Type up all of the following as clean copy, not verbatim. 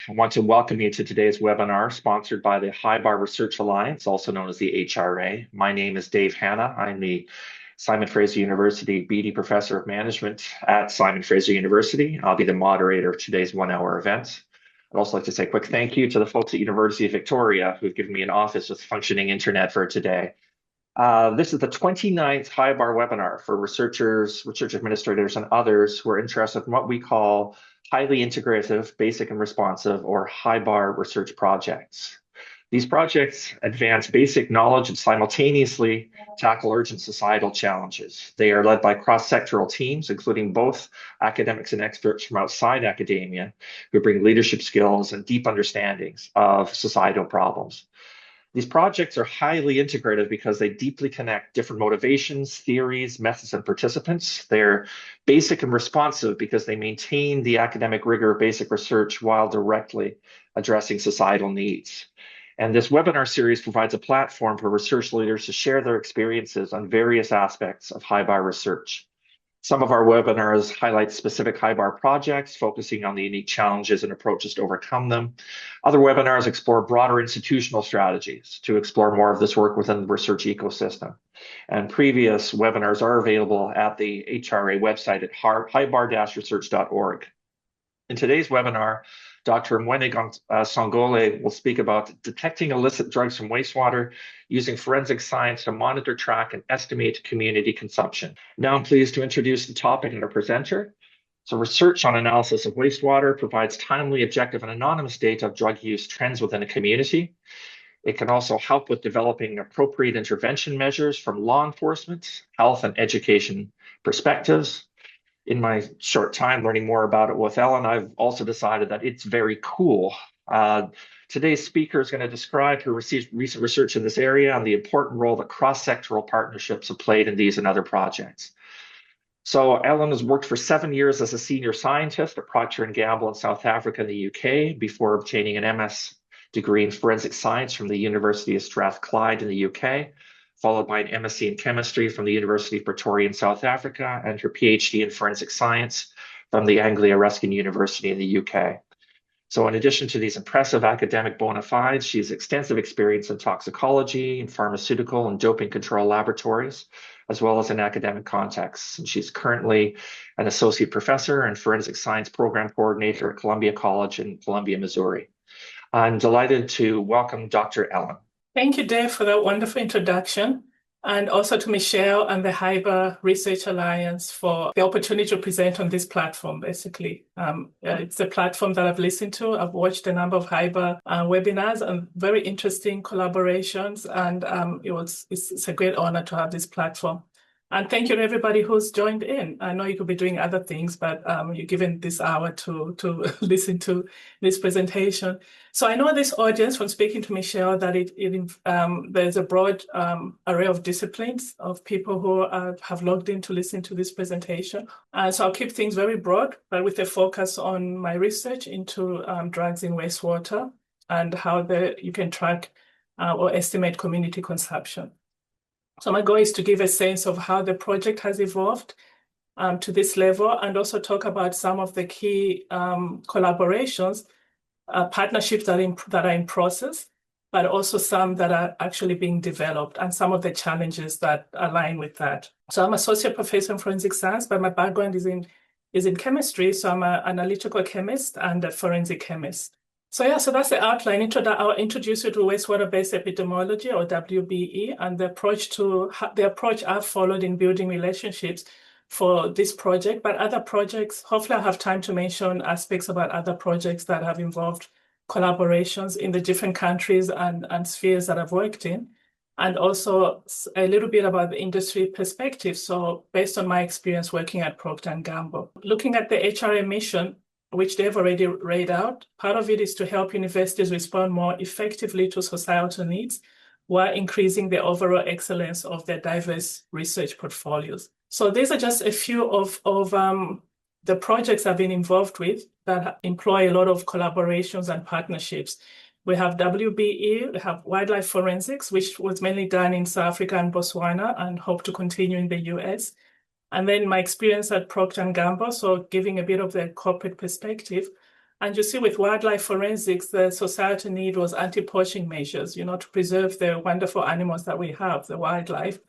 I want to welcome you to today's webinar sponsored by the HIBAR Research Alliance, also known as the HRA. My name is Dave Hanna. I'm the Simon Fraser University Beatty Professor of Management at Simon Fraser University. I'll be the moderator of today's one-hour event. I'd also like to say a quick thank you to the folks at University of Victoria who've given me an office with functioning internet for today. This is the 29th HIBAR webinar for researchers, research administrators, and others who are interested in what we call highly integrative, basic and responsive, or HIBAR research projects. These projects advance basic knowledge and simultaneously tackle urgent societal challenges. They are led by cross-sectoral teams, including both academics and experts from outside academia, who bring leadership skills and deep understandings of societal problems. These projects are highly integrative because they deeply connect different motivations, theories, methods, and participants. They're basic and responsive because they maintain the academic rigor of basic research while directly addressing societal needs. And this webinar series provides a platform for research leaders to share their experiences on various aspects of HIBAR research. Some of our webinars highlight specific HIBAR projects, focusing on the unique challenges and approaches to overcome them. Other webinars explore broader institutional strategies to explore more of this work within the research ecosystem. And previous webinars are available at the HRA website at hibar-research.org. In today's webinar, Dr. Mwene Songole will speak about detecting illicit drugs from wastewater using forensic science to monitor, track, and estimate community consumption. Now I'm pleased to introduce the topic and our presenter. So research on analysis of wastewater provides timely, objective, and anonymous data of drug use trends within a community. It can also help with developing appropriate intervention measures from law enforcement, health, and education perspectives. In my short time learning more about it with Ellen, I've also decided that it's very cool. Today's speaker is going to describe her recent research in this area and the important role that cross-sectoral partnerships have played in these and other projects. So Ellen has worked for 7 years as a senior scientist at Procter & Gamble in South Africa and the UK before obtaining an MS degree in forensic science from the University of Strathclyde in the UK, followed by an MSc in chemistry from the University of Pretoria in South Africa, and her PhD in forensic science from the Anglia Ruskin University in the UK. So in addition to these impressive academic bona fides, she has extensive experience in toxicology, in pharmaceutical and doping control laboratories, as well as in academic contexts. And she's currently an associate professor and forensic science program coordinator at Columbia College in Columbia, Missouri. I'm delighted to welcome Dr. Ellen. Thank you, Dave, for that wonderful introduction, and also to Michelle and the HIBAR Research Alliance for the opportunity to present on this platform, basically. It's a platform that I've listened to. I've watched a number of HIBAR webinars and very interesting collaborations, and it's a great honor to have this platform. And thank you to everybody who's joined in. I know you could be doing other things, but you're given this hour to listen to this presentation. So I know this audience, from speaking to Michelle, that there's a broad array of disciplines of people who have logged in to listen to this presentation. So I'll keep things very broad, but with a focus on my research into drugs in wastewater and how you can track or estimate community consumption. So my goal is to give a sense of how the project has evolved to this level, and also talk about some of the key collaborations, partnerships that are in process, but also some that are actually being developed, and some of the challenges that align with that. So I'm associate professor in forensic science, but my background is in chemistry. So I'm an analytical chemist and a forensic chemist. So that's the outline. I'll introduce you to wastewater-based epidemiology, or WBE, and the approach I've followed in building relationships for this project, but other projects. Hopefully I'll have time to mention aspects about other projects that have involved collaborations in the different countries and spheres that I've worked in, and also a little bit about the industry perspective. So based on my experience working at Procter & Gamble. Looking at the HRA mission, which they've already laid out, part of it is to help universities respond more effectively to societal needs while increasing the overall excellence of their diverse research portfolios. So these are just a few of the projects I've been involved with that employ a lot of collaborations and partnerships. We have WBE, we have wildlife forensics, which was mainly done in South Africa and Botswana, and hope to continue in the US. And then my experience at Procter & Gamble, so giving a bit of the corporate perspective, And you see, with wildlife forensics, the societal need was anti-poaching measures, to preserve the wonderful animals that we have, the wildlife.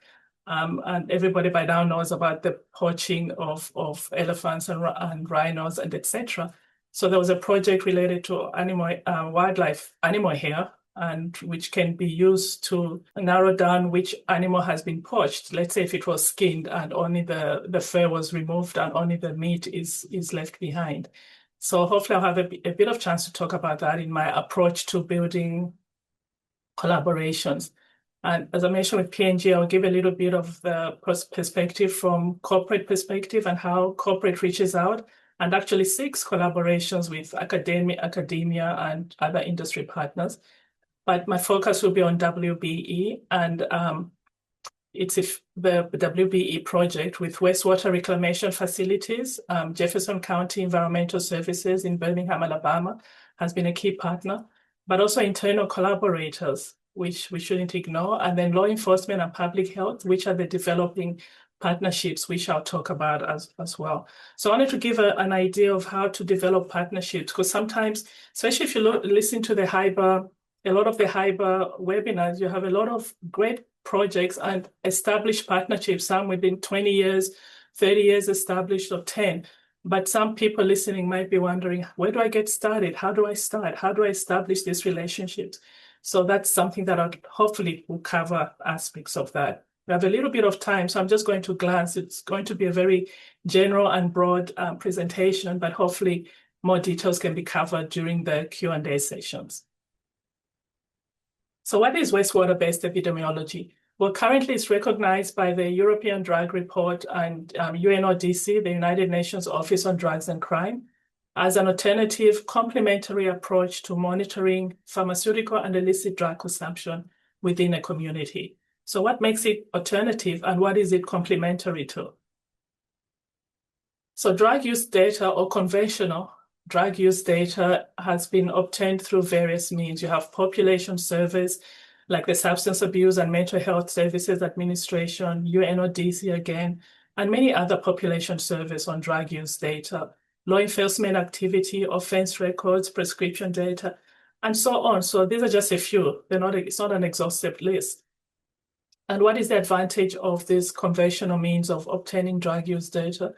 And everybody by now knows about the poaching of elephants and rhinos and etc. So there was a project related to wildlife animal hair, and which can be used to narrow down which animal has been poached. Let's say if it was skinned and only the fur was removed and only the meat is left behind. So hopefully I'll have a bit of chance to talk about that in my approach to building collaborations. And as I mentioned with PNG, I'll give a little bit of the perspective from corporate perspective and how corporate reaches out and actually seeks collaborations with academia and other industry partners. But my focus will be on WBE, and it's the WBE project with wastewater reclamation facilities. Jefferson County Environmental Services in Birmingham, Alabama has been a key partner, but also internal collaborators, which we shouldn't ignore, and then law enforcement and public health, which are the developing partnerships, which I'll talk about as well. So I wanted to give an idea of how to develop partnerships, because sometimes, especially if you listen to a lot of the HIBA webinars, you have a lot of great projects and established partnerships, some within 20 years, 30 years established, or 10. But some people listening might be wondering, where do I get started? How do I start? How do I establish these relationships? So that's something that I'll hopefully will cover aspects of that. We have a little bit of time, so I'm just going to glance. It's going to be a very general and broad presentation, but hopefully more details can be covered during the Q&A sessions. So what is wastewater-based epidemiology? Well, currently it's recognized by the European Drug Report and UNODC, the United Nations Office on Drugs and Crime, as an alternative complementary approach to monitoring pharmaceutical and illicit drug consumption within a community. So what makes it alternative and what is it complementary to? So drug use data, or conventional drug use data, has been obtained through various means. You have population surveys like the Substance Abuse and Mental Health Services Administration, UNODC again, and many other population surveys on drug use data, law enforcement activity, offense records, prescription data, and so on. So these are just a few. It's not an exhaustive list. And what is the advantage of this conventional means of obtaining drug use data?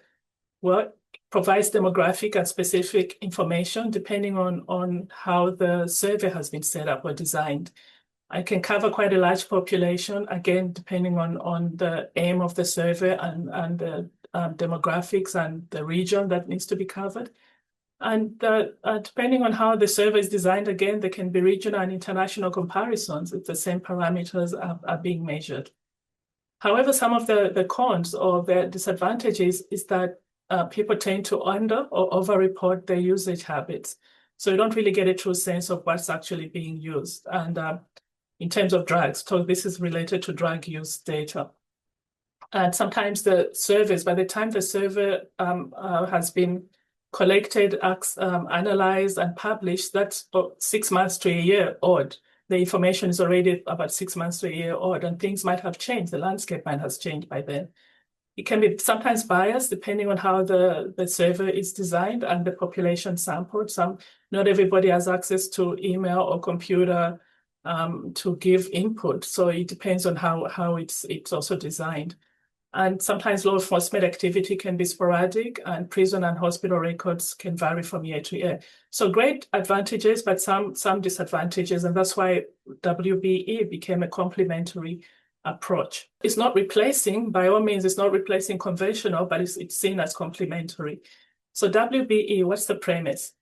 Well, it provides demographic and specific information depending on how the survey has been set up or designed. I can cover quite a large population, again, depending on the aim of the survey and the demographics and the region that needs to be covered. And depending on how the survey is designed, again, there can be regional and international comparisons if the same parameters are being measured. However, some of the cons or the disadvantages is that people tend to under or over-report their usage habits. So you don't really get a true sense of what's actually being used. And in terms of drugs, so this is related to drug use data. And sometimes the surveys, by the time the survey has been collected, analyzed, and published, that's 6 months to a year old. The information is already about 6 months to a year old, and things might have changed. The landscape might have changed by then. It can be sometimes biased depending on how the survey is designed and the population sampled. Not everybody has access to email or computer to give input. So it depends on how it's also designed. And sometimes law enforcement activity can be sporadic, and prison and hospital records can vary from year to year. So great advantages, but some disadvantages, and that's why WBE became a complementary approach. It's not replacing, by all means, it's not replacing conventional, but it's seen as complementary. So WBE, what's the premise?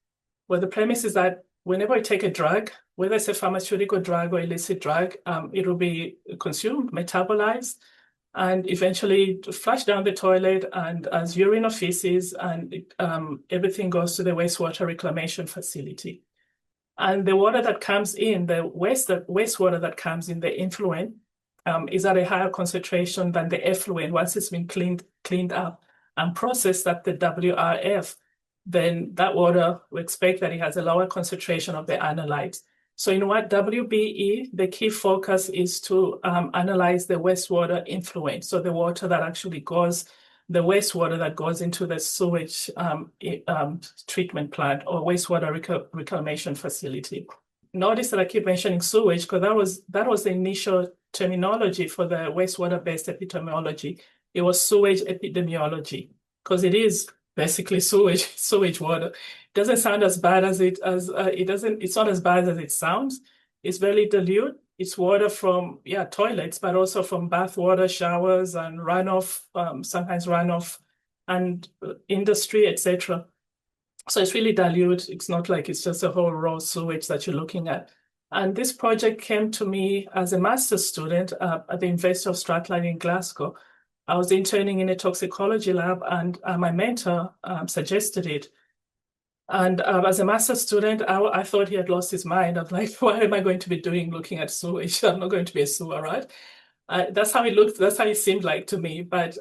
Well, the premise is that whenever you take a drug, whether it's a pharmaceutical drug or illicit drug, it will be consumed, metabolized, and eventually flushed down the toilet and as urine or feces, and everything goes to the wastewater reclamation facility. And the water that comes in, the wastewater that comes in, the influent, is at a higher concentration than the effluent. Once it's been cleaned up and processed at the WRF, then that water, we expect that it has a lower concentration of the analytes. So in what WBE, the key focus is to analyze the wastewater influent, so the water that actually goes the wastewater that goes into the sewage treatment plant or wastewater reclamation facility. Notice that I keep mentioning sewage because that was the initial terminology for the wastewater-based epidemiology. It was sewage epidemiology because it is basically sewage water. It doesn't sound as bad as it's not as bad as it sounds. It's very dilute. It's water from toilets, but also from bath water, showers, and runoff, sometimes runoff, and industry, etc. So it's really dilute. It's not like it's just a whole raw sewage that you're looking at. And this project came to me as a master's student at the University of Strathclyde in Glasgow. I was interning in a toxicology lab, and my mentor suggested it. And as a master's student, I thought he had lost his mind. I'm like, what am I going to be doing looking at sewage? I'm not going to be a sewer, right? That's how it looked. That's how it seemed like to me. But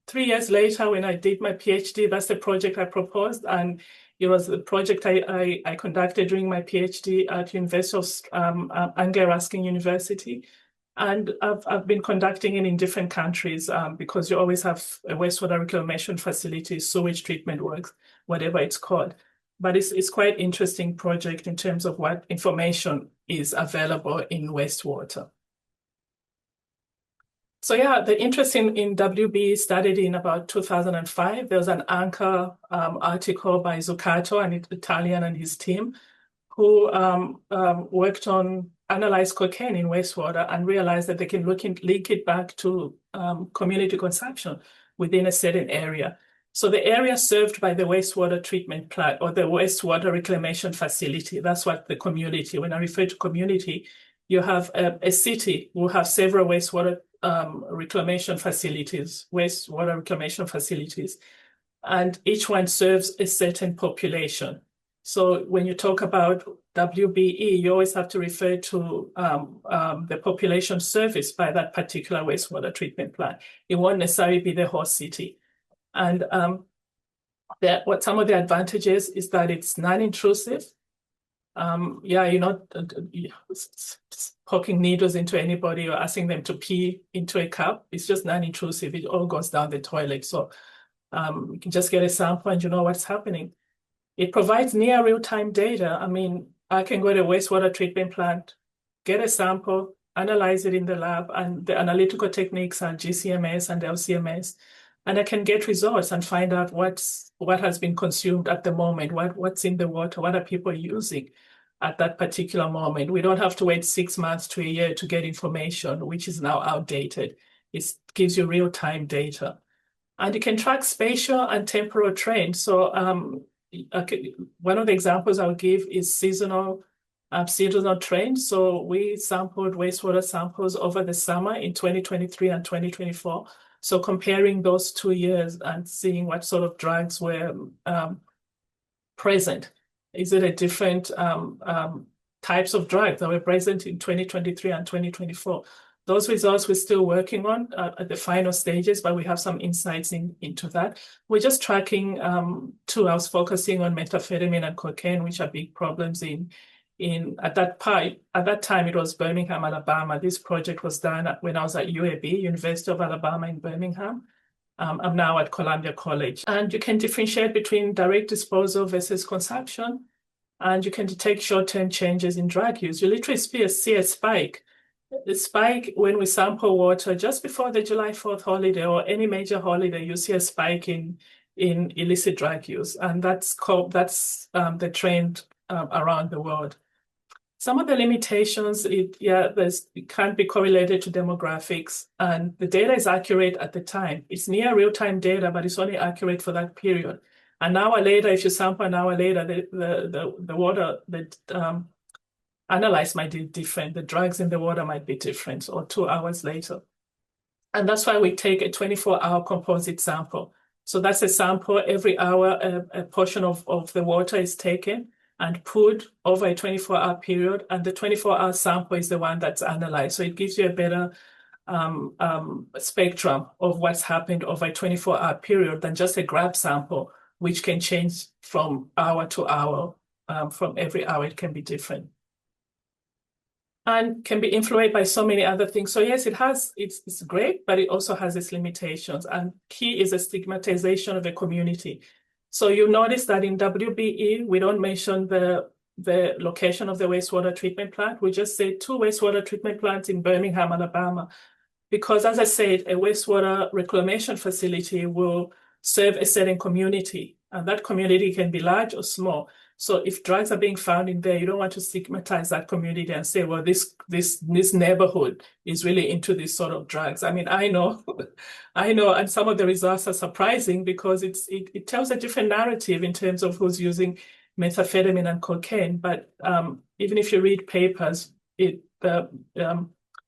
3 years later, when I did my PhD, that's the project I proposed. And it was the project I conducted during my PhD at University of Anglia Ruskin University. And I've been conducting it in different countries because you always have a wastewater reclamation facility, sewage treatment works, whatever it's called. But it's quite interesting project in terms of what information is available in wastewater. So yeah, the interest in WB started in about 2005. There was an Anchor article by Zuccato, an Italian, and his team, who worked on analyzed cocaine in wastewater and realized that they can link it back to community consumption within a certain area. So the area served by the wastewater treatment plant or the wastewater reclamation facility, that's what the community, when I refer to community, you have a city will have several wastewater reclamation facilities, and each one serves a certain population. So when you talk about WBE, you always have to refer to the population serviced by that particular wastewater treatment plant. It won't necessarily be the whole city. And what some of the advantages is that it's non-intrusive. You're not poking needles into anybody or asking them to pee into a cup. It's just non-intrusive. It all goes down the toilet. So you can just get a sample and you know what's happening. It provides near real-time data. I mean, I can go to a wastewater treatment plant, get a sample, analyze it in the lab, and the analytical techniques are GCMS and LCMS, and I can get results and find out what has been consumed at the moment, what's in the water, what are people using at that particular moment. We don't have to wait 6 months to a year to get information, which is now outdated. It gives you real-time data. And you can track spatial and temporal trends. So one of the examples I'll give is seasonal trends. So we sampled wastewater samples over the summer in 2023 and 2024. So comparing those 2 years and seeing what sort of drugs were present. Is it a different types of drugs that were present in 2023 and 2024? Those results we're still working on at the final stages, but we have some insights into that. We're just tracking two. I was focusing on methamphetamine and cocaine, which are big problems at that time it was Birmingham, Alabama. This project was done when I was at UAB, University of Alabama in Birmingham. I'm now at Columbia College. And you can differentiate between direct disposal versus consumption, and you can detect short-term changes in drug use. You literally see a spike. The spike when we sample water just before the July 4th holiday or any major holiday, you see a spike in illicit drug use, and that's the trend around the world. Some of the limitations, it can't be correlated to demographics, and the data is accurate at the time. It's near real-time data, but it's only accurate for that period. An hour later, if you sample an hour later, the water that analyzed might be different. The drugs in the water might be different, or 2 hours later. And that's why we take a 24-hour composite sample. So that's a sample every hour, a portion of the water is taken and put over a 24-hour period, and the 24-hour sample is the one that's analyzed. So it gives you a better spectrum of what's happened over a 24-hour period than just a grab sample, which can change from hour to hour. From every hour, it can be different. and can be influenced by so many other things. So yes, it's great, but it also has its limitations. And key is the stigmatization of the community. So you notice that in WBE, we don't mention the location of the wastewater treatment plant. We just say 2 wastewater treatment plants in Birmingham, Alabama. Because as I said, a wastewater reclamation facility will serve a certain community, and that community can be large or small. So if drugs are being found in there, you don't want to stigmatize that community and say, well, this neighborhood is really into this sort of drugs. I mean, I know, and some of the results are surprising because it tells a different narrative in terms of who's using methamphetamine and cocaine. But even if you read papers,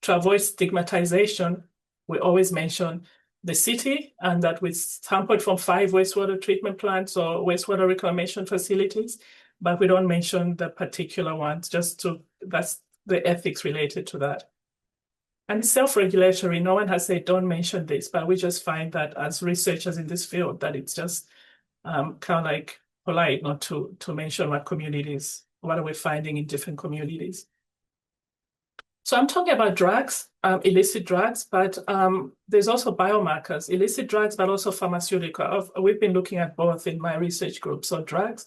to avoid stigmatization, we always mention the city and that we sampled from 5 wastewater treatment plants or wastewater reclamation facilities, but we don't mention the particular ones, that's the ethics related to that. And self-regulatory, no one has said don't mention this, but we just find that as researchers in this field, that it's just kind of like polite not to mention what are we finding in different communities. So I'm talking about drugs, illicit drugs, but there's also biomarkers, illicit drugs, but also pharmaceutical. We've been looking at both in my research group. So drugs,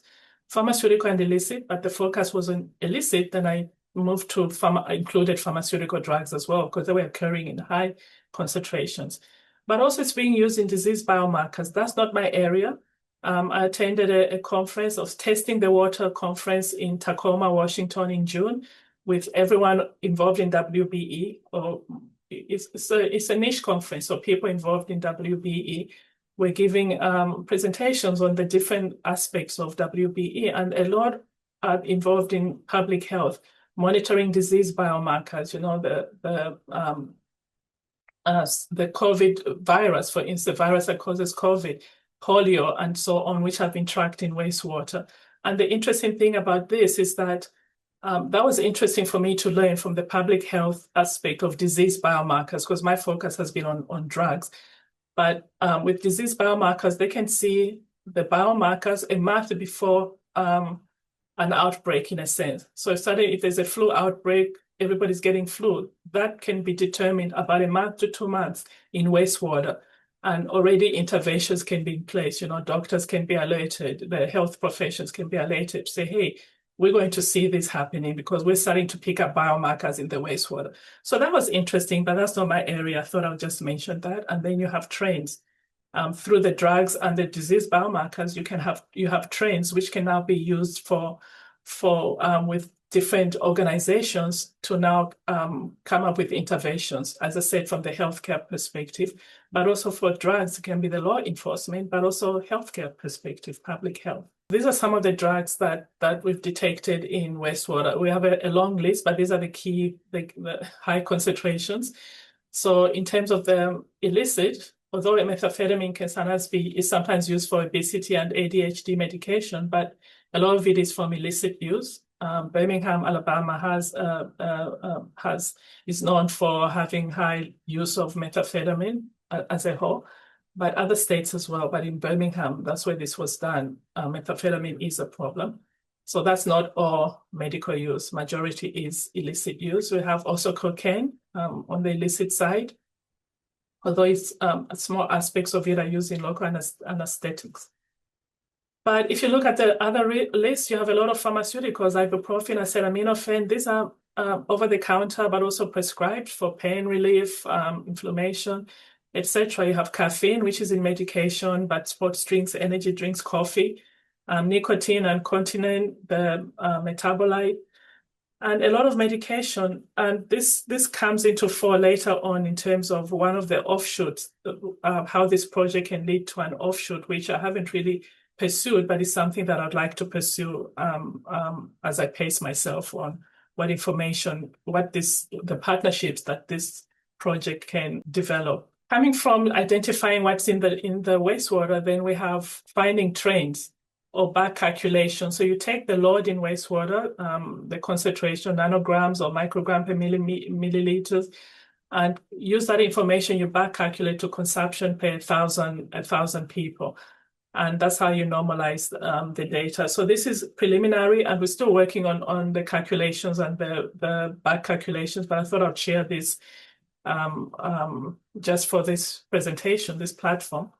pharmaceutical and illicit, but the focus was on illicit. Then I moved to included pharmaceutical drugs as well, because they were occurring in high concentrations. But also it's being used in disease biomarkers. That's not my area. I attended a conference, I was testing the water conference in Tacoma, Washington in June, with everyone involved in WBE, or it's a niche conference, so people involved in WBE were giving presentations on the different aspects of WBE, and a lot are involved in public health, monitoring disease biomarkers, the COVID virus, for instance, the virus that causes COVID, polio, and so on, which have been tracked in wastewater. And the interesting thing about this is that that was interesting for me to learn from the public health aspect of disease biomarkers, because my focus has been on drugs. But with disease biomarkers, they can see the biomarkers a month before an outbreak, in a sense. So suddenly, if there's a flu outbreak, everybody's getting flu, that can be determined about a month to 2 months in wastewater. And already interventions can be in place. Doctors can be alerted, the health professions can be alerted to say, hey, we're going to see this happening because we're starting to pick up biomarkers in the wastewater. So that was interesting, but that's not my area. I thought I would just mention that. And then you have trains through the drugs and the disease biomarkers. You have trains which can now be used for with different organizations to now come up with interventions, as I said, from the healthcare perspective, but also for drugs, it can be the law enforcement, but also healthcare perspective, public health. These are some of the drugs that we've detected in wastewater. We have a long list, but these are the key, the high concentrations. So in terms of the illicit, although methamphetamine is sometimes used for obesity and ADHD medication, but a lot of it is from illicit use. Birmingham, Alabama is known for having high use of methamphetamine as a whole, but other states as well. But in Birmingham, that's where this was done. Methamphetamine is a problem. So that's not all medical use. Majority is illicit use. We have also cocaine on the illicit side, although it's small aspects of it are used in local anesthetics. But if you look at the other list, you have a lot of pharmaceuticals, ibuprofen, acetaminophen. These are over-the-counter, but also prescribed for pain relief, inflammation, etc. You have caffeine, which is in medication, but sports drinks, energy drinks, coffee, nicotine and continine, the metabolite, and a lot of medication. And this comes into fore later on in terms of one of the offshoots, how this project can lead to an offshoot, which I haven't really pursued, but it's something that I'd like to pursue as I pace myself on what information, the partnerships that this project can develop. Coming from identifying what's in the wastewater, then we have finding trends or back calculation. So you take the load in wastewater, the concentration, nanograms or microgram per milliliters, and use that information, you back calculate to consumption per 1,000 people. And that's how you normalize the data. So this is preliminary, and we're still working on the calculations and the back calculations, but I thought I'd share this just for this presentation, this platform.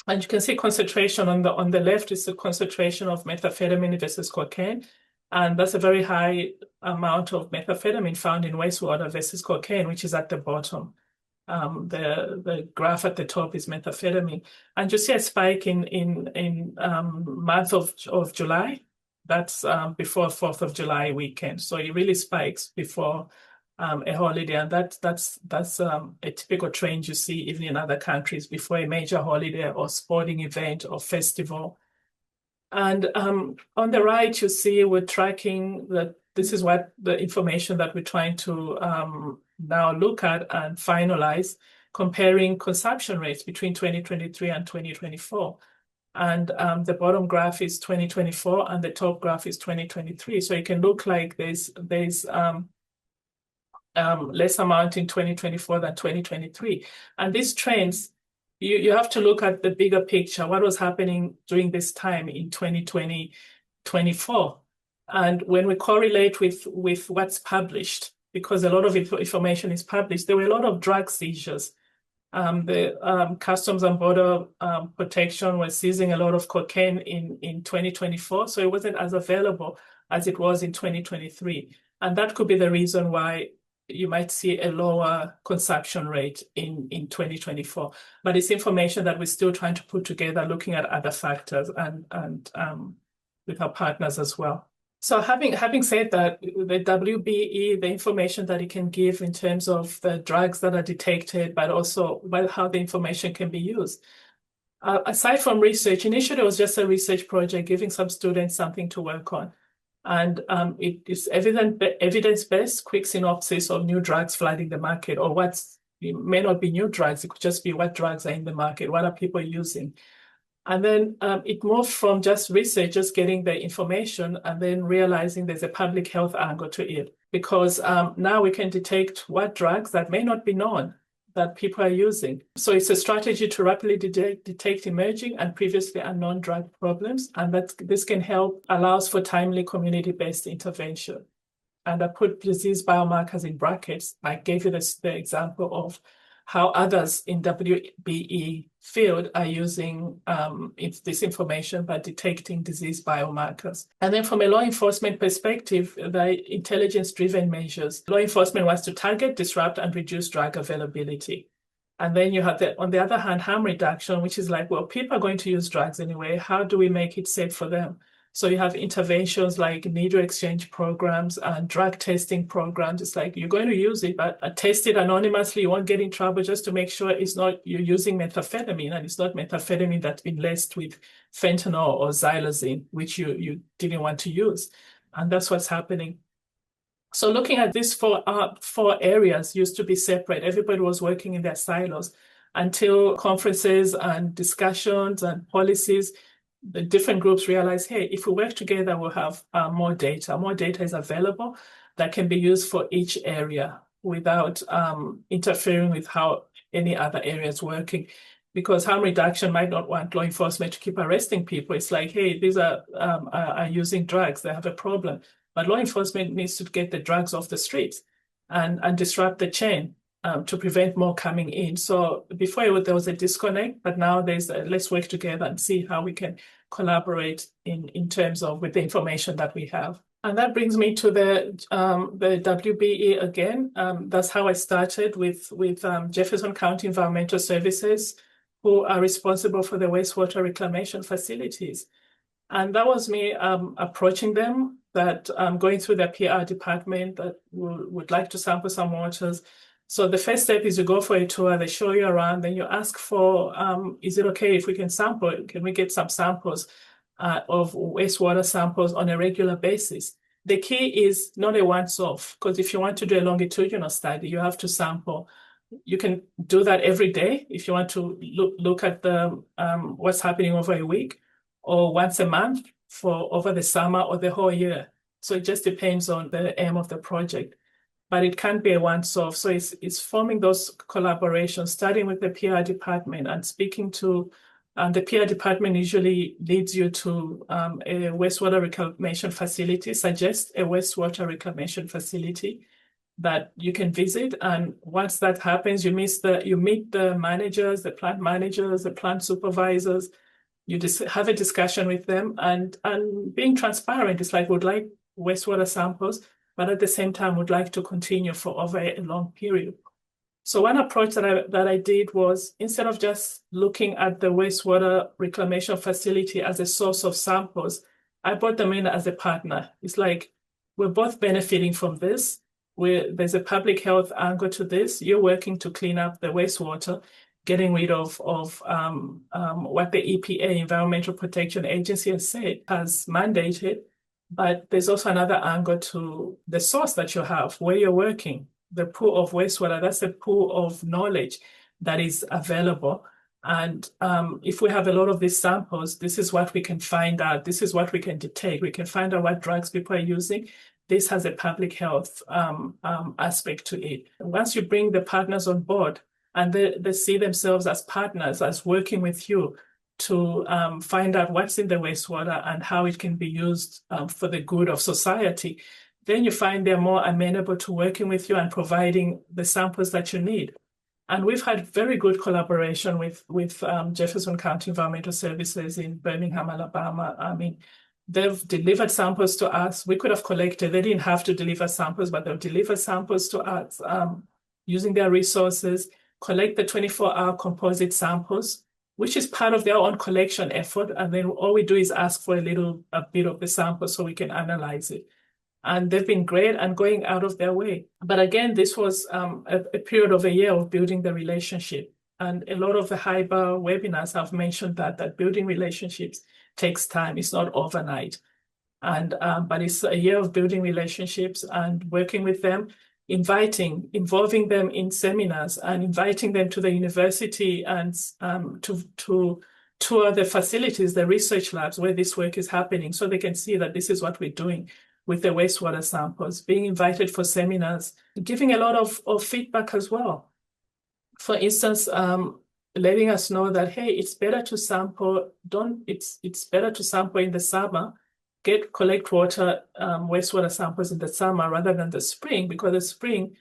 And you can see concentration on the left is the concentration of methamphetamine versus cocaine. And that's a very high amount of methamphetamine found in wastewater versus cocaine, which is at the bottom. The graph at the top is methamphetamine. And you see a spike in month of July. That's before 4th of July weekend. So it really spikes before a holiday, and that's a typical trend you see even in other countries before a major holiday or sporting event or festival. And on the right, you see we're tracking that. This is what the information that we're trying to now look at and finalize, comparing consumption rates between 2023 and 2024. And the bottom graph is 2024 and the top graph is 2023. So it can look like there's less amount in 2024 than 2023. And these trends, you have to look at the bigger picture. What was happening during this time in 2024? And when we correlate with what's published, because a lot of information is published, there were a lot of drug seizures. The Customs and Border Protection was seizing a lot of cocaine in 2024, so it wasn't as available as it was in 2023. And that could be the reason why you might see a lower consumption rate in 2024. But it's information that we're still trying to put together, looking at other factors and with our partners as well. So having said that, the WBE, the information that it can give in terms of the drugs that are detected, but also how the information can be used. Aside from research, initially it was just a research project, giving some students something to work on. And it is evidence-based, quick synopsis of new drugs flooding the market, or it may not be new drugs, it could just be what drugs are in the market, what are people using. And then it moved from just research, just getting the information, and then realizing there's a public health angle to it. Because now we can detect what drugs that may not be known that people are using. So it's a strategy to rapidly detect emerging and previously unknown drug problems. And this can help, allows for timely community-based intervention. And I put disease biomarkers in brackets. I gave you the example of how others in WBE field are using this information by detecting disease biomarkers. And then from a law enforcement perspective, the intelligence-driven measures. Law enforcement wants to target, disrupt, and reduce drug availability. And then you have, on the other hand, harm reduction, which is like, well, people are going to use drugs anyway. How do we make it safe for them? So you have interventions like needle exchange programs and drug testing programs. It's like, you're going to use it, but test it anonymously. You won't get in trouble, just to make sure it's not, you're using methamphetamine and it's not methamphetamine that's been laced with fentanyl or xylazine, which you didn't want to use. And that's what's happening. So looking at these four areas used to be separate. Everybody was working in their silos until conferences and discussions and policies. The different groups realize, hey, if we work together, we'll have more data. More data is available that can be used for each area without interfering with how any other area is working. Because harm reduction might not want law enforcement to keep arresting people. It's like, hey, these are using drugs. They have a problem. But law enforcement needs to get the drugs off the streets and disrupt the chain. To prevent more coming in. So before there was a disconnect, but now there's let's work together and see how we can collaborate in terms of with the information that we have. And that brings me to the WBE again. That's how I started with Jefferson County Environmental Services, who are responsible for the wastewater reclamation facilities. And that was me approaching them, that going through their PR department that would like to sample some waters. So the first step is you go for a tour, they show you around, then you ask for, is it okay if we can sample? Can we get some samples of wastewater samples on a regular basis? The key is not a once-off, because if you want to do a longitudinal study, you have to sample. You can do that every day if you want to look at the what's happening over a week, or once a month for over the summer or the whole year. So it just depends on the aim of the project. But it can't be a once-off. So it's forming those collaborations, starting with the PR department and speaking to And the PR department usually leads you to a wastewater reclamation facility, suggests a wastewater reclamation facility that you can visit. And once that happens, you meet the managers, the plant supervisors. You just have a discussion with them, and being transparent. It's like, would like wastewater samples, but at the same time would like to continue for over a long period. So one approach that I did was, instead of just looking at the wastewater reclamation facility as a source of samples, I brought them in as a partner. It's like, we're both benefiting from this. There's a public health angle to this. You're working to clean up the wastewater, getting rid of what the EPA, Environmental Protection Agency, has mandated. But there's also another angle to the source that you have, where you're working. The pool of wastewater, that's a pool of knowledge that is available. And if we have a lot of these samples, this is what we can find out. This is what we can detect. We can find out what drugs people are using. This has a public health aspect to it. Once you bring the partners on board and they see themselves as partners, as working with you to find out what's in the wastewater and how it can be used for the good of society, then you find they're more amenable to working with you and providing the samples that you need. And we've had very good collaboration with Jefferson County Environmental Services in Birmingham, Alabama. I mean, they've delivered samples to us. We could have collected. They didn't have to deliver samples, but they've delivered samples to us using their resources, collect the 24-hour composite samples, which is part of their own collection effort. And then all we do is ask for a bit of the sample so we can analyze it. And they've been great and going out of their way. But again, this was a period of a year of building the relationship. And a lot of the HIBA webinars have mentioned that building relationships takes time. It's not overnight. And but it's a year of building relationships and working with them, involving them in seminars and inviting them to the university and to tour the facilities, the research labs where this work is happening, so they can see that this is what we're doing with the wastewater samples, being invited for seminars, giving a lot of feedback as well. For instance, letting us know that, hey, it's better to sample, it's better to sample in the summer, collect wastewater samples in the summer rather than the spring, because the spring,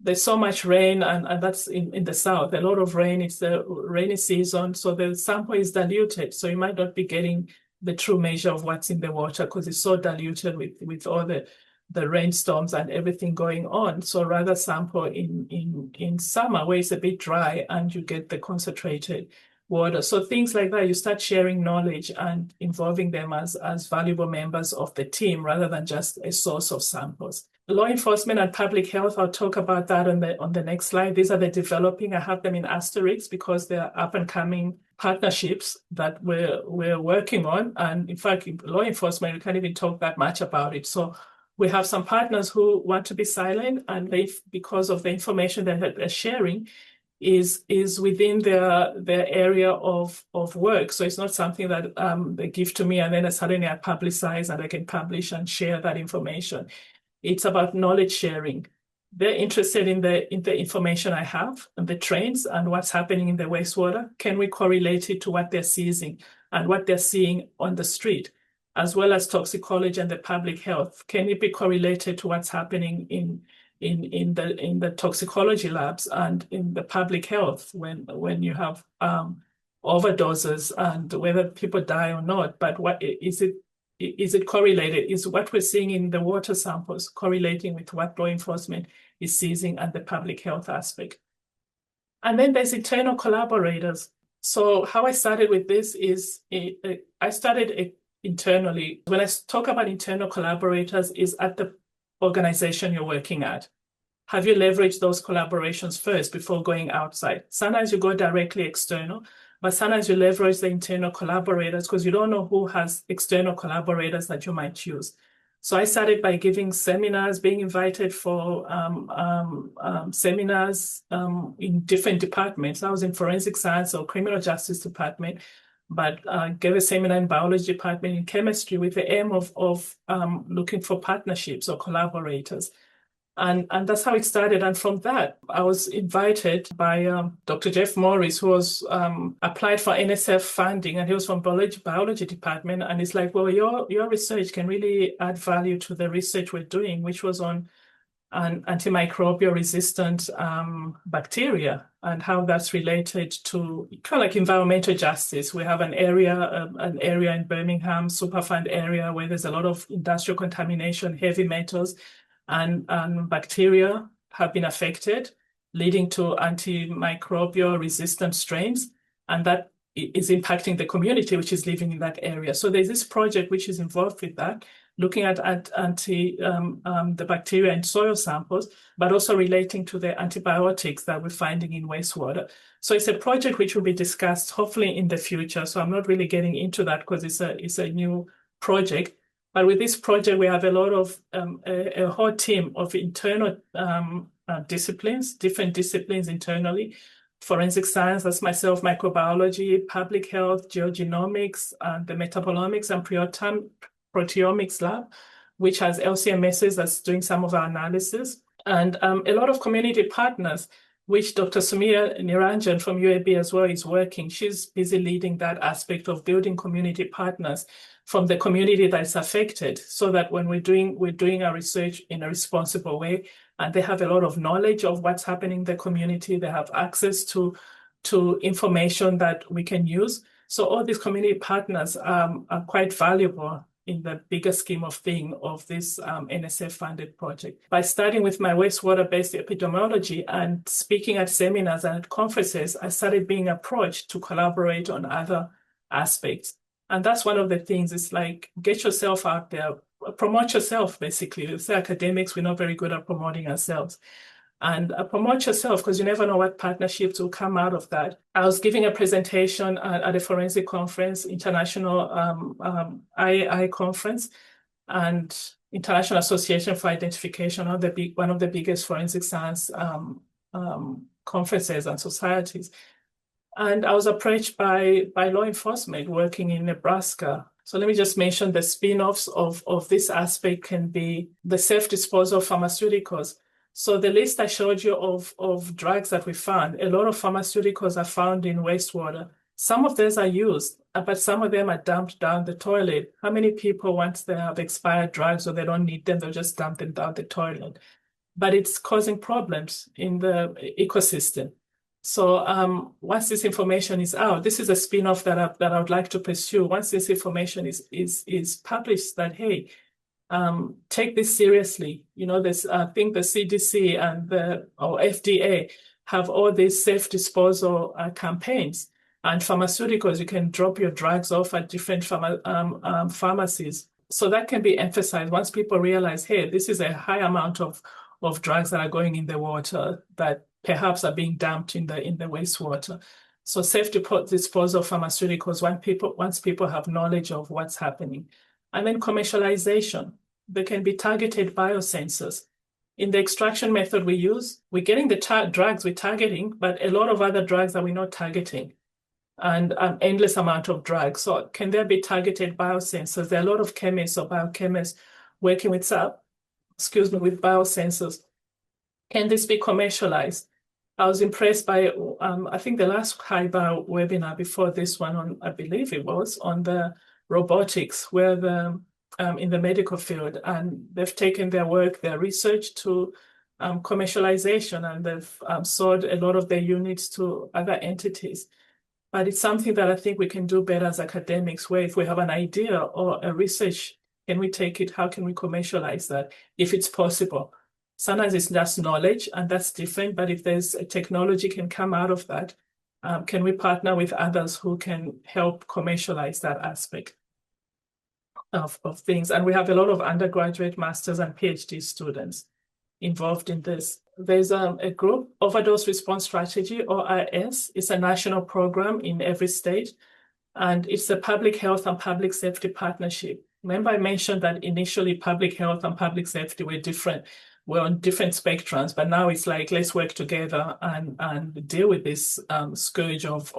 there's so much rain, and that's in the south, a lot of rain, it's the rainy season, so the sample is diluted, so you might not be getting the true measure of what's in the water because it's so diluted with all the rainstorms and everything going on. So rather sample in summer where it's a bit dry and you get the concentrated water. So things like that, you start sharing knowledge and involving them as valuable members of the team rather than just a source of samples. Law enforcement and public health, I'll talk about that on the next slide. These are the developing. I have them in asterisks because they're up and coming partnerships that we're working on. And in fact, in law enforcement, we can't even talk that much about it. So we have some partners who want to be silent, and because of the information that they're sharing is within their area of work. So it's not something that they give to me and then suddenly I publicize and I can publish and share that information. It's about knowledge sharing. They're interested in the information I have and the trends and what's happening in the wastewater. Can we correlate it to what they're seizing and what they're seeing on the street, as well as toxicology and the public health? Can it be correlated to what's happening in the toxicology labs and in the public health when you have overdoses and whether people die or not? But what is it correlated? Is what we're seeing in the water samples correlating with what law enforcement is seizing and the public health aspect? And then there's internal collaborators. So how I started with this is I started internally. When I talk about internal collaborators, is at the organization you're working at. Have you leveraged those collaborations first before going outside? Sometimes you go directly external, but sometimes you leverage the internal collaborators because you don't know who has external collaborators that you might use. So I started by giving seminars, being invited for seminars in different departments. I was in forensic science or criminal justice department, but gave a seminar in biology department, in chemistry, with the aim of looking for partnerships or collaborators. And that's how it started. And from that, I was invited by Dr. Jeff Morris, who was applied for NSF funding, and he was from biology department. And it's like, well, your research can really add value to the research we're doing, which was on antimicrobial resistant bacteria and how that's related to kind of like environmental justice. We have an area in Birmingham, Superfund area, where there's a lot of industrial contamination, heavy metals, and bacteria have been affected, leading to antimicrobial resistant strains, and that is impacting the community which is living in that area. So there's this project which is involved with that, looking at the bacteria in soil samples, but also relating to the antibiotics that we're finding in wastewater. So it's a project which will be discussed hopefully in the future. So I'm not really getting into that because it's a new project. But with this project, we have a lot of a whole team of internal disciplines, different disciplines internally. Forensic science, that's myself, microbiology, public health, geogenomics, the metabolomics and proteomics lab, which has LCMSs that's doing some of our analysis, and a lot of community partners, which Dr. Sumia Niranjan from UAB as well is working. She's busy leading that aspect of building community partners from the community that's affected, so that when we're doing our research in a responsible way, and they have a lot of knowledge of what's happening in the community, they have access to information that we can use. So all these community partners are quite valuable in the bigger scheme of things of this NSF-funded project. By starting with my wastewater-based epidemiology and speaking at seminars and at conferences, I started being approached to collaborate on other aspects. And that's one of the things, it's like, get yourself out there, promote yourself, basically. As academics, we're not very good at promoting ourselves. And promote yourself, because you never know what partnerships will come out of that. I was giving a presentation at a forensic conference, international IAI conference, and International Association for Identification, one of the biggest forensic science conferences and societies. And I was approached by law enforcement working in Nebraska. So let me just mention the spin-offs of this aspect can be the safe disposal of pharmaceuticals. So the list I showed you of drugs that we found, a lot of pharmaceuticals are found in wastewater. Some of those are used, but some of them are dumped down the toilet. How many people, once they have expired drugs or they don't need them, they'll just dump them down the toilet? But it's causing problems in the ecosystem. So once this information is out, this is a spin-off that I would like to pursue. Once this information is published, that, hey, take this seriously. You know, this, I think the CDC and or FDA have all these safe disposal campaigns. And pharmaceuticals, you can drop your drugs off at different pharmacies. So that can be emphasized once people realize, hey, this is a high amount of drugs that are going in the water that perhaps are being dumped in the wastewater. So safe disposal of pharmaceuticals, once people have knowledge of what's happening. And then commercialization. They can be targeted biosensors. In the extraction method we use, we're getting the drugs we're targeting, but a lot of other drugs that we're not targeting, and an endless amount of drugs. So can there be targeted biosensors? There are a lot of chemists or biochemists working with biosensors. Can this be commercialized? I was impressed by, I think the last HIBAR webinar before this one, I believe it was, on the robotics, where in the medical field, and they've taken their work, their research to commercialization, and they've sold a lot of their units to other entities. But it's something that I think we can do better as academics, where if we have an idea or a research, can we take it? How can we commercialize that if it's possible? Sometimes it's just knowledge, and that's different. But if there's a technology can come out of that, can we partner with others who can help commercialize that aspect of things? And we have a lot of undergraduate, masters, and PhD students involved in this. There's a group, Overdose Response Strategy, ORS. It's a national program in every state, and it's a public health and public safety partnership. Remember, I mentioned that initially public health and public safety were different. We're on different spectrums, but now it's like, let's work together and deal with this scourge of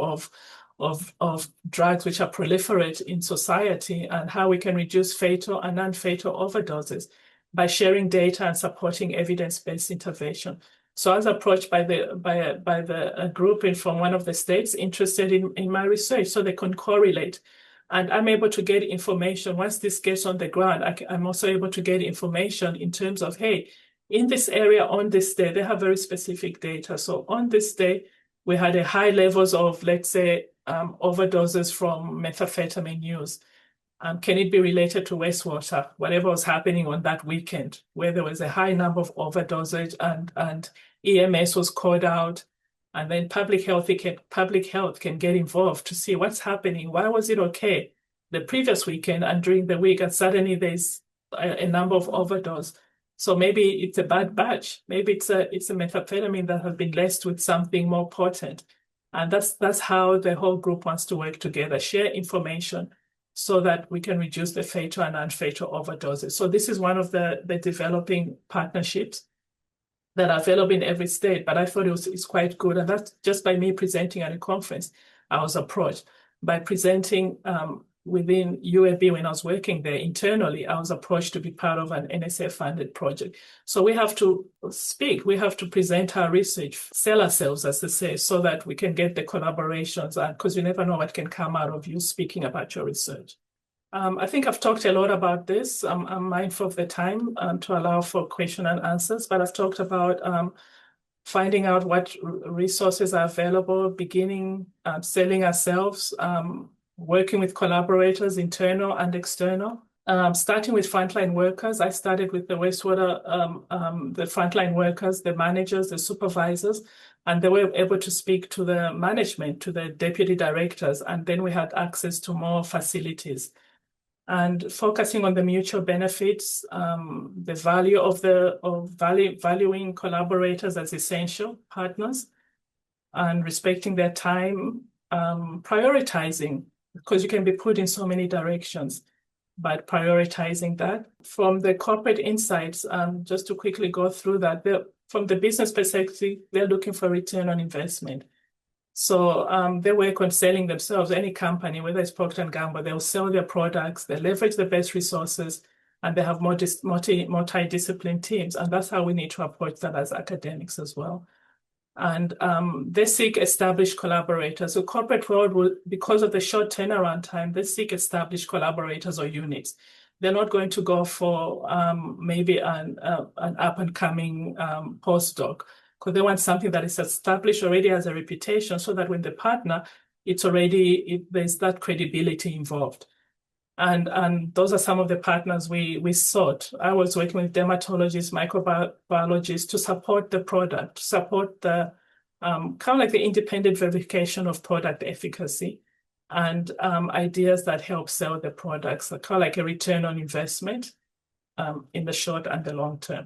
drugs which are proliferate in society, and how we can reduce fatal and non-fatal overdoses. by sharing data and supporting evidence-based intervention. So I was approached by a group from one of the states interested in my research, so they can correlate. And I'm able to get information. Once this gets on the ground, I'm also able to get information in terms of, hey, in this area on this day, they have very specific data. So on this day, we had a high levels of, let's say, overdoses from methamphetamine use. Can it be related to wastewater? Whatever was happening on that weekend, where there was a high number of overdoses and EMS was called out, and then public health can get involved to see what's happening. Why was it okay the previous weekend and during the week, and suddenly there's a number of overdose? So maybe it's a bad batch. Maybe it's a methamphetamine that has been laced with something more potent. And that's how the whole group wants to work together, share information so that we can reduce the fatal and non-fatal overdoses. So this is one of the developing partnerships that are available in every state, but I thought it's quite good. And that's just by me presenting at a conference, I was approached. By presenting within UAB when I was working there internally, I was approached to be part of an NSF-funded project. So we have to speak, we have to present our research, sell ourselves, as they say, so that we can get the collaborations, because you never know what can come out of you speaking about your research. I think I've talked a lot about this. I'm mindful of the time to allow for question and answers, but I've talked about finding out what resources are available, beginning selling ourselves, working with collaborators, internal and external. Starting with frontline workers, I started with the wastewater, the frontline workers, the managers, the supervisors, and they were able to speak to the management, to the deputy directors, and then we had access to more facilities. And focusing on the mutual benefits, the value of valuing collaborators as essential partners, and respecting their time, prioritizing, because you can be put in so many directions, but prioritizing that. From the corporate insights, just to quickly go through that, from the business perspective, they're looking for return on investment. So they work on selling themselves. Any company, whether it's Procter & Gamble, they'll sell their products, they leverage the best resources, and they have multi-discipline teams. And that's how we need to approach that as academics as well. And they seek established collaborators. So corporate world will, because of the short turnaround time, they seek established collaborators or units. They're not going to go for maybe an up-and-coming postdoc, because they want something that is established already, as a reputation, so that when they partner, there's that credibility involved. And those are some of the partners we sought. I was working with dermatologists, microbiologists to support the product, to support the kind of like the independent verification of product efficacy, and ideas that help sell the products, kind of like a return on investment in the short and the long term.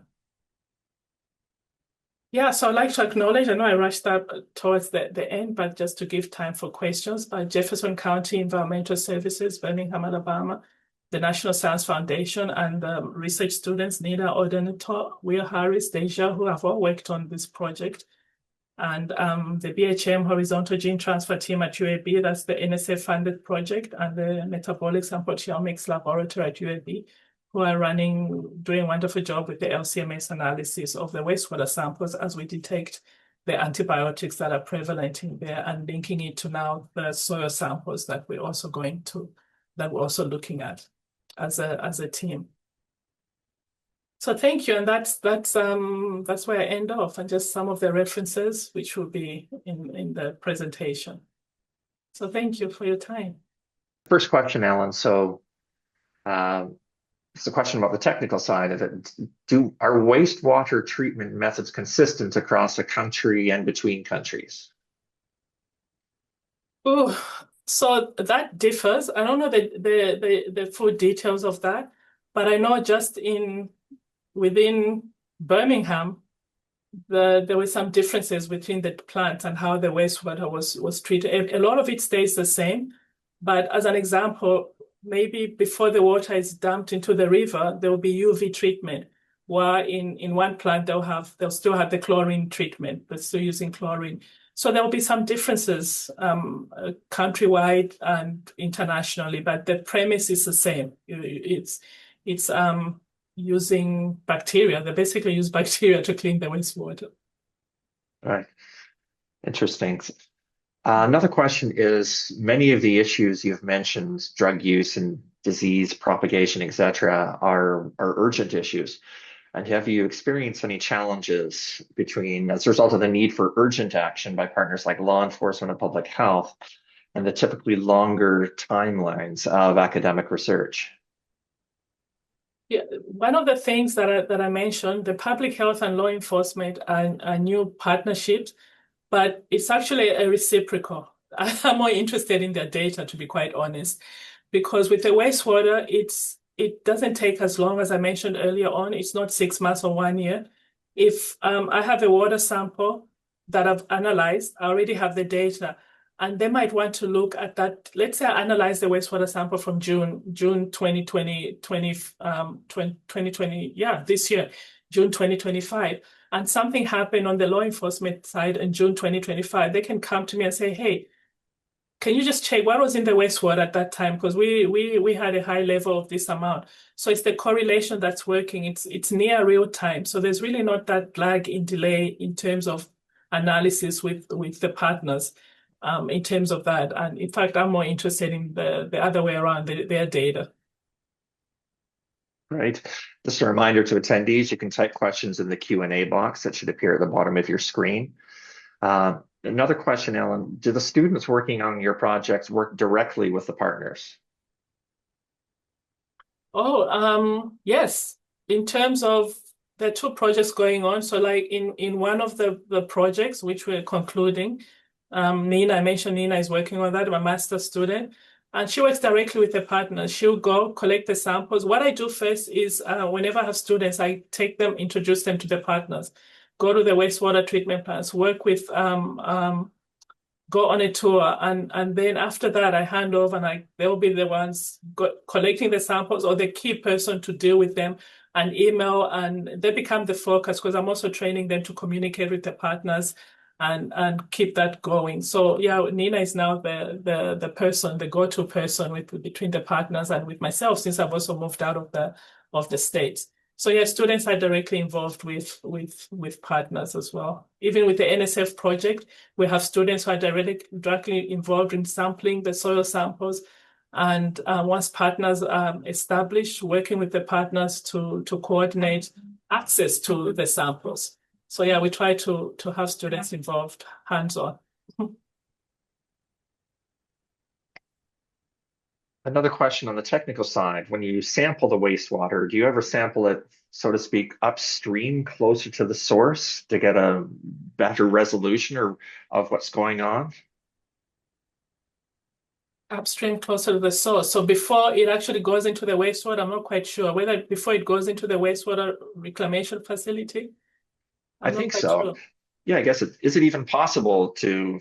Yeah, so I'd like to acknowledge, I know I rushed up towards the end, but just to give time for questions, by Jefferson County Environmental Services, Birmingham, Alabama, the National Science Foundation, and research students, Nina Odenato, Will Harris, Deja, who have all worked on this project. And the BHM Horizontal Gene Transfer Team at UAB, that's the NSF-funded project, and the Metabolics and Proteomics Laboratory at UAB, who are doing a wonderful job with the LCMS analysis of the wastewater samples as we detect the antibiotics that are prevalent in there, and linking it to now the soil samples that we're also looking at as a team. So thank you, and that's where I end off, and just some of the references which will be in the presentation. So thank you for your time. First question, Ellen. So it's a question about the technical side of it. Are wastewater treatment methods consistent across a country and between countries? Oh, so that differs. I don't know the full details of that, but I know just within Birmingham, there were some differences between the plant and how the wastewater was treated. A lot of it stays the same, but as an example, maybe before the water is dumped into the river, there will be UV treatment, while in one plant they'll still have the chlorine treatment. They're still using chlorine. So there will be some differences countrywide and internationally, but the premise is the same. It's using bacteria. They basically use bacteria to clean the wastewater. Right. Interesting. Another question is, many of the issues you've mentioned, drug use and disease propagation, etc., are urgent issues. And have you experienced any challenges as a result of the need for urgent action by partners like law enforcement and public health and the typically longer timelines of academic research? Yeah, one of the things that I mentioned, the public health and law enforcement are new partnerships, but it's actually a reciprocal. I'm more interested in their data, to be quite honest, because with the wastewater, it doesn't take as long as I mentioned earlier on. It's not 6 months or 1 year. If I have a water sample that I've analyzed, I already have the data, and they might want to look at that. Let's say I analyze the wastewater sample from June 2020, 2020, yeah, this year, June 2025, and something happened on the law enforcement side in June 2025, they can come to me and say, hey, can you just check what was in the wastewater at that time? Because we had a high level of this amount. So it's the correlation that's working. It's near real time. So there's really not that lag in delay in terms of analysis with the partners in terms of that. And in fact, I'm more interested in the other way around, their data. Right. Just a reminder to attendees, you can type questions in the Q&A box that should appear at the bottom of your screen. Another question, Ellen, do the students working on your projects work directly with the partners? Oh, yes. In terms of the two projects going on, so like in one of the projects which we're concluding, Nina, I mentioned Nina is working on that, my master's student, and she works directly with the partners. She'll go collect the samples. What I do first is whenever I have students, I take them, introduce them to the partners, go to the wastewater treatment plants, work with go on a tour, and then after that I hand over, and they'll be the ones collecting the samples or the key person to deal with them and email, and they become the focus because I'm also training them to communicate with the partners and keep that going. So yeah, Nina is now the person, the go-to person between the partners and with myself, since I've also moved out of the States. So yeah, students are directly involved with partners as well. Even with the NSF project, we have students who are directly involved in sampling the soil samples. And once partners are established, working with the partners to coordinate access to the samples. So yeah, we try to have students involved hands-on. Another question on the technical side, when you sample the wastewater, do you ever sample it, so to speak, upstream closer to the source to get a better resolution of what's going on? Upstream closer to the source. So before it actually goes into the wastewater, I'm not quite sure whether before it goes into the wastewater reclamation facility. I think so. Yeah, I guess is it even possible to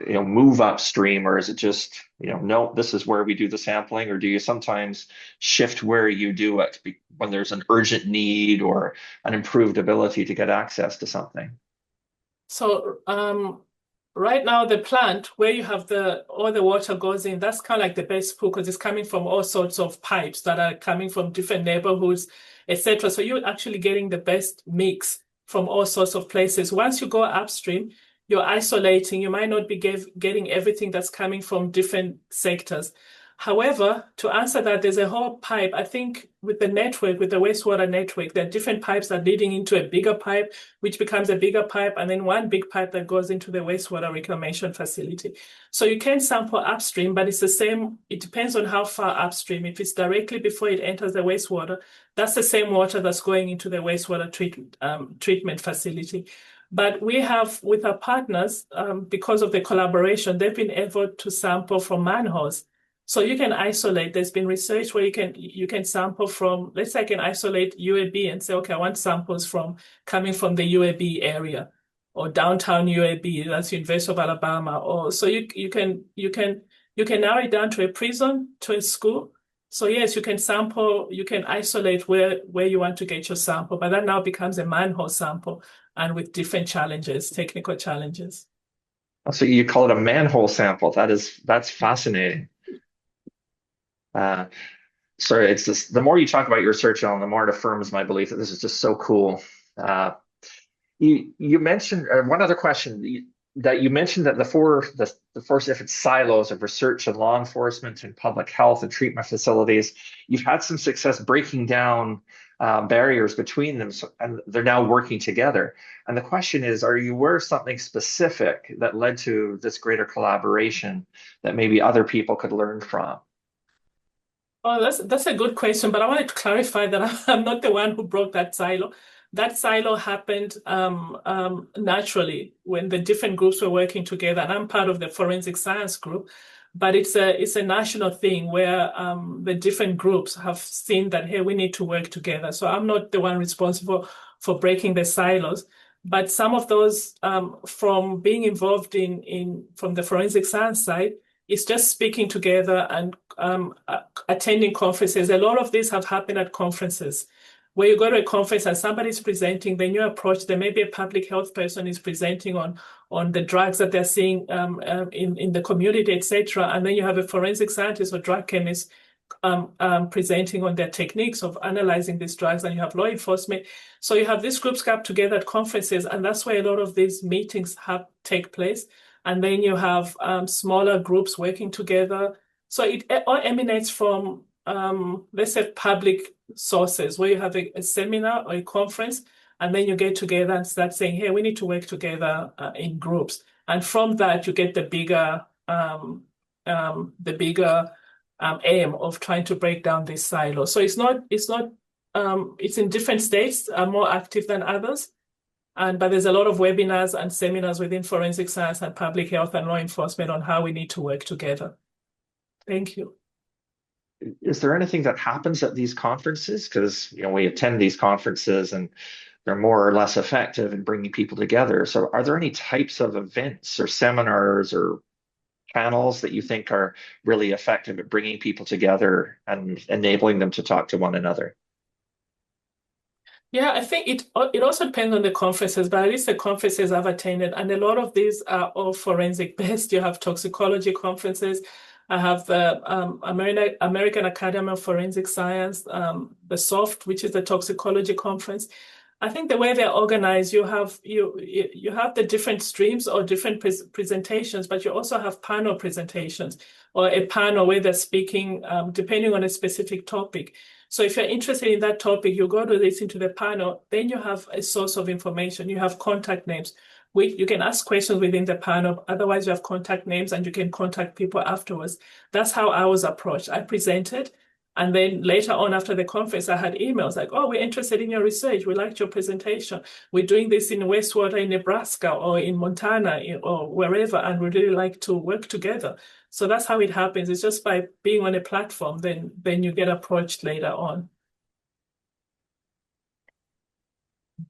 move upstream, or is it just, no, this is where we do the sampling, or do you sometimes shift where you do it when there's an urgent need or an improved ability to get access to something? So right now the plant where you have all the water goes in, that's kind of like the best pool because it's coming from all sorts of pipes that are coming from different neighborhoods, etc. So you're actually getting the best mix from all sorts of places. Once you go upstream, you're isolating. You might not be getting everything that's coming from different sectors. However, to answer that, there's a whole pipe. I think with the network, with the wastewater network, there are different pipes that are leading into a bigger pipe, which becomes a bigger pipe, and then one big pipe that goes into the wastewater reclamation facility. So you can sample upstream, but it's the same. It depends on how far upstream. If it's directly before it enters the wastewater, that's the same water that's going into the wastewater treatment facility. But we have, with our partners, because of the collaboration, they've been able to sample from manholes. So you can isolate. There's been research where you can sample from, let's say I can isolate UAB and say, okay, I want samples coming from the UAB area or downtown UAB, that's University of Alabama. Or so you can narrow it down to a prison, to a school. So yes, you can sample, you can isolate where you want to get your sample, but that now becomes a manhole sample and with different challenges, technical challenges. So you call it a manhole sample. That's fascinating. sorry, it's just the more you talk about your research, Ellen, the more it affirms my belief that this is just so cool. Uh, you mentioned one other question that you mentioned that the four different silos of research and law enforcement and public health and treatment facilities, you've had some success breaking down barriers between them, and they're now working together. And the question is, are you aware of something specific that led to this greater collaboration that maybe other people could learn from? Oh, that's a good question, but I wanted to clarify that I'm not the one who broke that silo. That silo happened naturally when the different groups were working together, and I'm part of the forensic science group. But it's a national thing where the different groups have seen that, hey, we need to work together. So I'm not the one responsible for breaking the silos, but some of those from being involved in from the forensic science side. It's just speaking together and attending conferences. A lot of these have happened at conferences where you go to a conference and somebody's presenting, then you approach, there may be a public health person is presenting on the drugs that they're seeing in the community, etc. And then you have a forensic scientist or drug chemist presenting on their techniques of analyzing these drugs, and you have law enforcement. So you have these groups come together at conferences, and that's where a lot of these meetings take place. And then you have smaller groups working together. So it all emanates from, let's say, public sources where you have a seminar or a conference, and then you get together and start saying, hey, we need to work together in groups. And from that, you get the bigger aim of trying to break down this silo. So it's in different states, are more active than others. But there's a lot of webinars and seminars within forensic science and public health and law enforcement on how we need to work together. Thank you. Is there anything that happens at these conferences? Because we attend these conferences and they're more or less effective in bringing people together. So are there any types of events or seminars or panels that you think are really effective at bringing people together and enabling them to talk to one another? Yeah, I think it also depends on the conferences, but at least the conferences I've attended, and a lot of these are all forensic based. You have toxicology conferences. I have the American Academy of Forensic Science, the SOFT, which is the toxicology conference. I think the way they're organized, you have the different streams or different presentations, but you also have panel presentations or a panel where they're speaking depending on a specific topic. So if you're interested in that topic, you go to listen to the panel, then you have a source of information. You have contact names. You can ask questions within the panel. Otherwise, you have contact names and you can contact people afterwards. That's how I was approached. I presented, and then later on after the conference, I had emails like, oh, we're interested in your research. We liked your presentation. We're doing this in Wastewater in Nebraska or in Montana or wherever, and we'd really like to work together. So that's how it happens. It's just by being on a platform, then you get approached later on.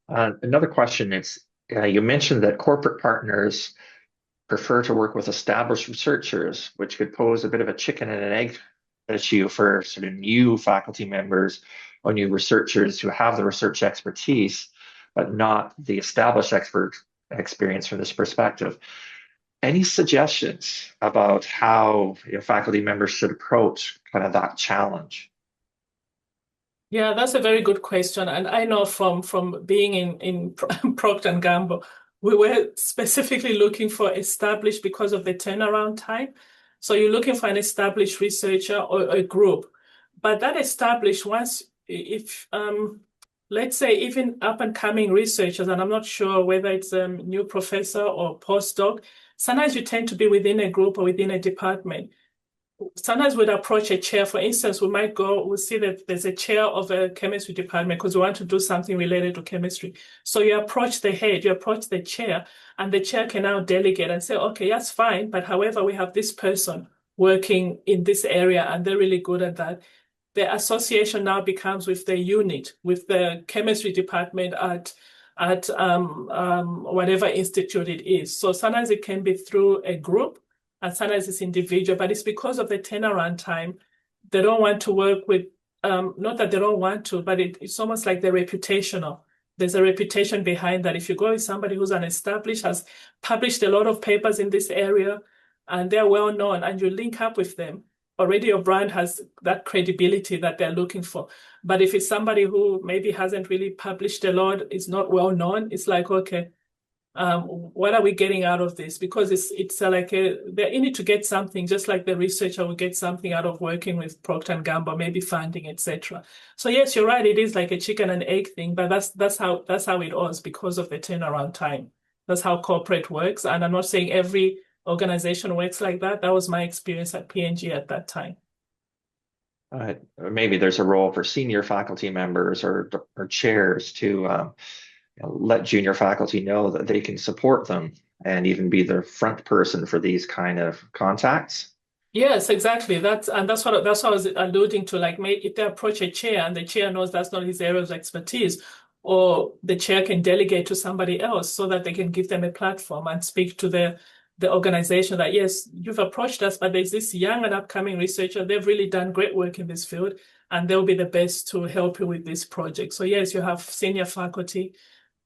Another question is, you mentioned that corporate partners prefer to work with established researchers, which could pose a bit of a chicken and an egg issue for sort of new faculty members or new researchers who have the research expertise, but not the established expert experience from this perspective. Any suggestions about how faculty members should approach kind of that challenge? Yeah, that's a very good question. And I know from being in Procter & Gamble, we were specifically looking for established because of the turnaround time. So you're looking for an established researcher or a group. But that established if let's say even up and coming researchers, and I'm not sure whether it's a new professor or postdoc, sometimes you tend to be within a group or within a department. Sometimes we'd approach a chair. For instance, we'll see that there's a chair of a chemistry department because we want to do something related to chemistry. So you approach the head, you approach the chair, and the chair can now delegate and say, okay, that's fine. But however, we have this person working in this area and they're really good at that. The association now becomes with the unit, with the chemistry department at whatever institute it is. So sometimes it can be through a group and sometimes it's individual, but it's because of the turnaround time. They don't want to work with, not that they don't want to, but it's almost like the reputational. There's a reputation behind that. If you go with somebody who's an established, has published a lot of papers in this area, and they're well known, and you link up with them, already your brand has that credibility that they're looking for. But if it's somebody who maybe hasn't really published a lot, is not well known, it's like, okay, what are we getting out of this? Because it's like they're in it to get something, just like the researcher will get something out of working with Procter and Gamble, maybe funding, etc. So yes, you're right. It is like a chicken and egg thing, but that's how it was because of the turnaround time. That's how corporate works. And I'm not saying every organization works like that. That was my experience at P&G at that time. Maybe there's a role for senior faculty members or chairs to let junior faculty know that they can support them and even be the front person for these kind of contacts. Yes, exactly. That's what I was alluding to. Like, if they approach a chair and the chair knows that's not his area of expertise, or the chair can delegate to somebody else so that they can give them a platform and speak to the organization that, yes, you've approached us, but there's this young and upcoming researcher. They've really done great work in this field, and they'll be the best to help you with this project. So yes, you have senior faculty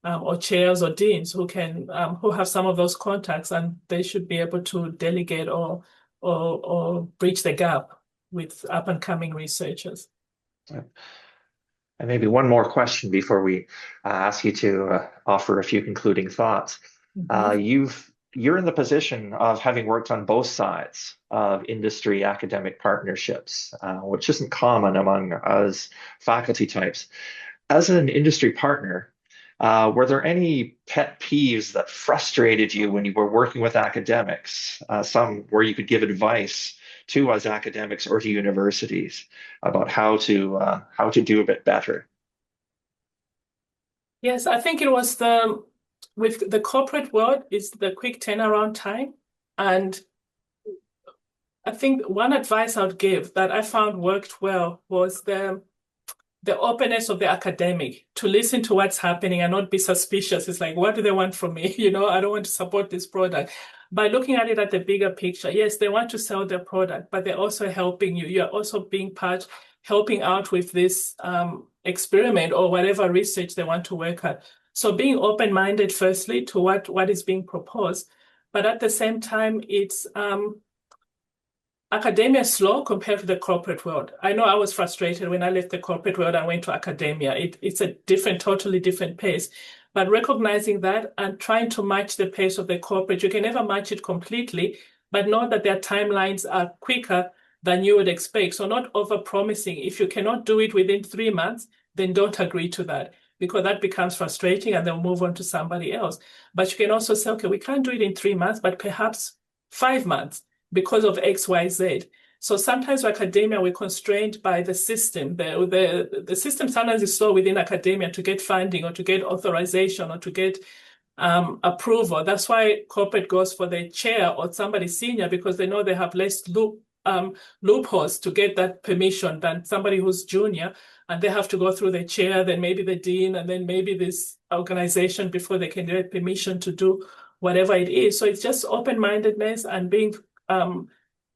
or chairs or deans who can who have some of those contacts, and they should be able to delegate or bridge the gap with up and coming researchers. And maybe one more question before we ask you to offer a few concluding thoughts. You're in the position of having worked on both sides of industry academic partnerships, which isn't common among us faculty types. As an industry partner, were there any pet peeves that frustrated you when you were working with academics? Some where you could give advice to us academics or to universities about how to do a bit better? Yes, I think it was with the corporate world is the quick turnaround time. And I think one advice I would give that I found worked well was the openness of the academic to listen to what's happening and not be suspicious. It's like, what do they want from me? I don't want to support this product. By looking at it at the bigger picture, yes, they want to sell their product, but they're also helping you. You're also being helping out with this experiment or whatever research they want to work at. So being open-minded, firstly, to what is being proposed, but at the same time, it's academia is slow compared to the corporate world. I know I was frustrated when I left the corporate world and went to academia. It's a totally different pace. But recognizing that and trying to match the pace of the corporate, you can never match it completely, but know that their timelines are quicker than you would expect. So not over-promising. If you cannot do it within 3 months, then don't agree to that, because that becomes frustrating and they'll move on to somebody else. But you can also say, okay, we can't do it in 3 months, but perhaps 5 months because of X, Y, Z. So sometimes with academia, we're constrained by the system. The system sometimes is slow within academia to get funding or to get authorization or to get approval. That's why corporate goes for the chair or somebody senior, because they know they have less loopholes to get that permission than somebody who's junior, and they have to go through the chair, then maybe the dean, and then maybe this organization before they can get permission to do whatever it is. So it's just open-mindedness and being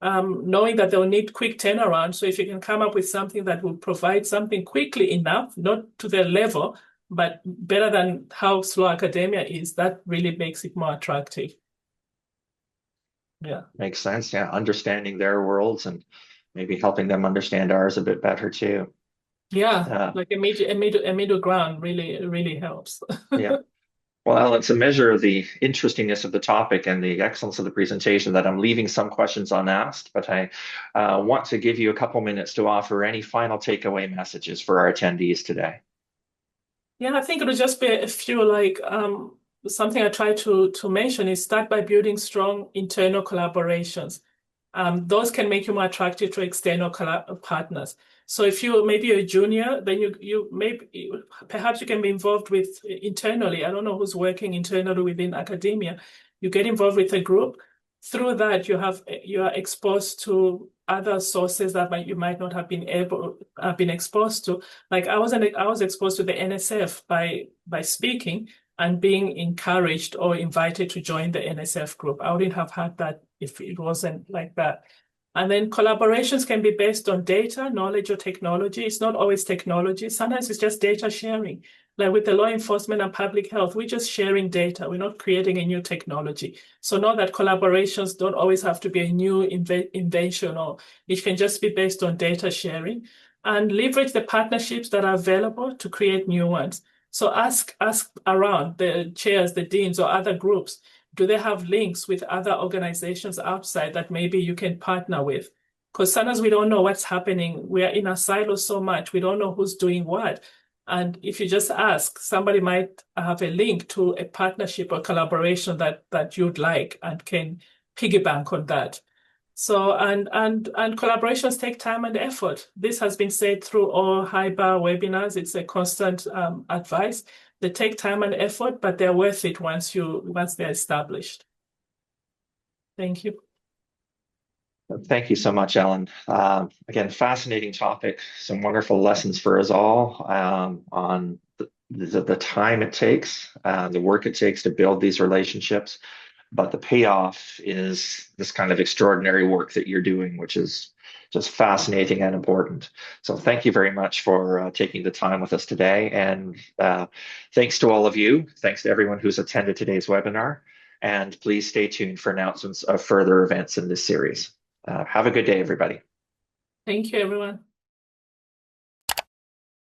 knowing that they'll need quick turnaround. So if you can come up with something that will provide something quickly enough, not to their level, but better than how slow academia is, that really makes it more attractive. Yeah. Makes sense. Yeah. Understanding their worlds and maybe helping them understand ours a bit better too. Yeah. Like a middle ground really helps. Yeah. Well, it's a measure of the interestingness of the topic and the excellence of the presentation that I'm leaving some questions unasked, but I want to give you a couple minutes to offer any final takeaway messages for our attendees today. Yeah, I think it'll just be a few, like something I try to mention is start by building strong internal collaborations. Those can make you more attractive to external partners. So if maybe you're a junior, then perhaps you can be involved with internally. I don't know who's working internally within academia. You get involved with a group. Through that, you are exposed to other sources that you might not have been exposed to. Like I was exposed to the NSF by speaking and being encouraged or invited to join the NSF group. I wouldn't have had that if it wasn't like that. And then collaborations can be based on data, knowledge, or technology. It's not always technology. Sometimes it's just data sharing. Like with the law enforcement and public health, we're just sharing data. We're not creating a new technology. So know that collaborations don't always have to be a new invention, or it can just be based on data sharing, and leverage the partnerships that are available to create new ones. So ask around the chairs, the deans, or other groups. Do they have links with other organizations outside that maybe you can partner with? Because sometimes we don't know what's happening. We are in a silo so much. We don't know who's doing what. And if you just ask, somebody might have a link to a partnership or collaboration that you'd like and can piggyback on that. So and collaborations take time and effort. This has been said through all HIBAR webinars. It's a constant advice. They take time and effort, but they're worth it once they're established. Thank you. Thank you so much, Ellen. Again, fascinating topic, some wonderful lessons for us all on the time it takes, the work it takes to build these relationships. But the payoff is this kind of extraordinary work that you're doing, which is just fascinating and important. So thank you very much for taking the time with us today. And thanks to all of you. Thanks to everyone who's attended today's webinar. And please stay tuned for announcements of further events in this series. Have a good day, everybody. Thank you, everyone.